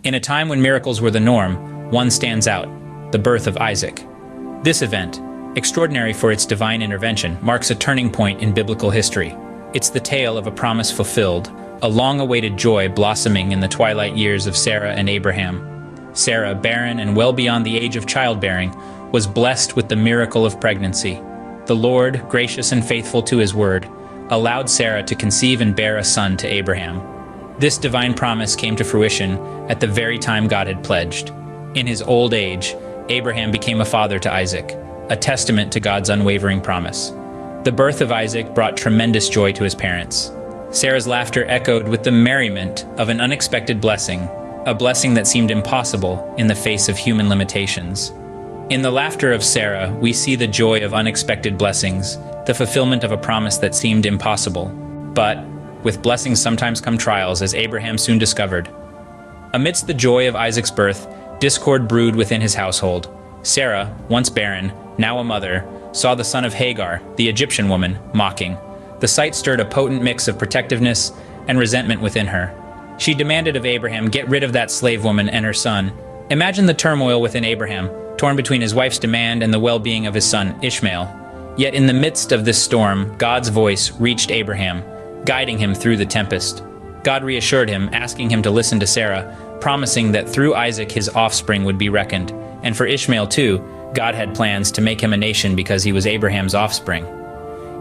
In a time when miracles were the norm, one stands out: the birth of Isaac. This event, extraordinary for its divine intervention, marks a turning point in biblical history. It's the tale of a promise fulfilled, a long-awaited joy blossoming in the twilight years of Sarah and Abraham. Sarah, barren and well beyond the age of childbearing, was blessed with the miracle of pregnancy. The Lord, gracious and faithful to his word, allowed Sarah to conceive and bear a son to Abraham. This divine promise came to fruition at the very time God had pledged. In his old age, Abraham became a father to Isaac, a testament to God's unwavering promise. The birth of Isaac brought tremendous joy to his parents. Sarah's laughter echoed with the merriment of an unexpected blessing, a blessing that seemed impossible in the face of human limitations. In the laughter of Sarah, we see the joy of unexpected blessings, the fulfillment of a promise that seemed impossible. But with blessings sometimes come trials, as Abraham soon discovered. Amidst the joy of Isaac's birth, discord brewed within his household. Sarah, once barren, now a mother, saw the son of Hagar, the Egyptian woman, mocking. The sight stirred a potent mix of protectiveness and resentment within her. She demanded of Abraham, get rid of that slave woman and her son. Imagine the turmoil within Abraham, torn between his wife's demand and the well-being of his son, Ishmael. Yet in the midst of this storm, God's voice reached Abraham, guiding him through the tempest. God reassured him, asking him to listen to Sarah, promising that through Isaac his offspring would be reckoned. And for Ishmael too, God had plans to make him a nation because he was Abraham's offspring.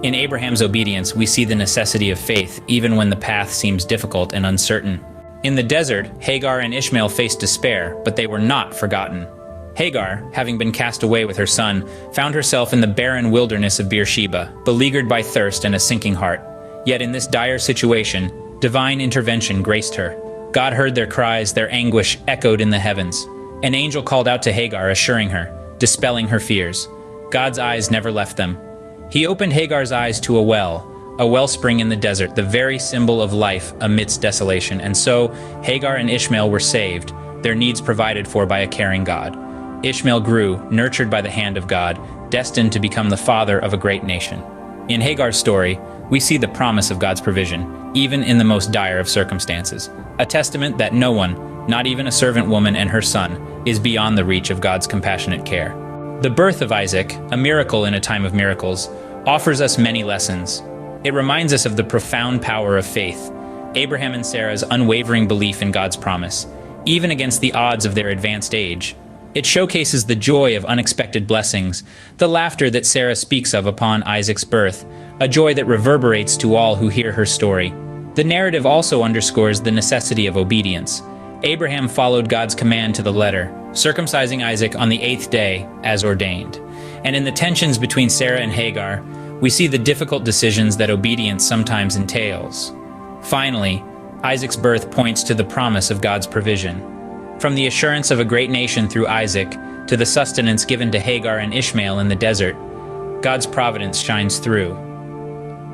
In Abraham's obedience, we see the necessity of faith, even when the path seems difficult and uncertain. In the desert, Hagar and Ishmael faced despair, but they were not forgotten. Hagar, having been cast away with her son, found herself in the barren wilderness of Beersheba, beleaguered by thirst and a sinking heart. Yet in this dire situation, divine intervention graced her. God heard their cries, their anguish echoed in the heavens. An angel called out to Hagar, assuring her, dispelling her fears. God's eyes never left them. He opened Hagar's eyes to a wellspring in the desert, the very symbol of life amidst desolation. And so, Hagar and Ishmael were saved, their needs provided for by a caring God. Ishmael grew, nurtured by the hand of God, destined to become the father of a great nation. In Hagar's story, we see the promise of God's provision, even in the most dire of circumstances, a testament that no one, not even a servant woman and her son, is beyond the reach of God's compassionate care. The birth of Isaac, a miracle in a time of miracles, offers us many lessons. It reminds us of the profound power of faith, Abraham and Sarah's unwavering belief in God's promise, even against the odds of their advanced age. It showcases the joy of unexpected blessings, the laughter that Sarah speaks of upon Isaac's birth, a joy that reverberates to all who hear her story. The narrative also underscores the necessity of obedience. Abraham followed God's command to the letter, circumcising Isaac on the 8th day, as ordained. And in the tensions between Sarah and Hagar, we see the difficult decisions that obedience sometimes entails. Finally, Isaac's birth points to the promise of God's provision. From the assurance of a great nation through Isaac to the sustenance given to Hagar and Ishmael in the desert, God's providence shines through.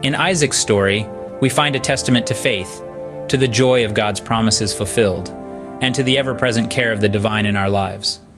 In Isaac's story, we find a testament to faith, to the joy of God's promises fulfilled, and to the ever-present care of the divine in our lives.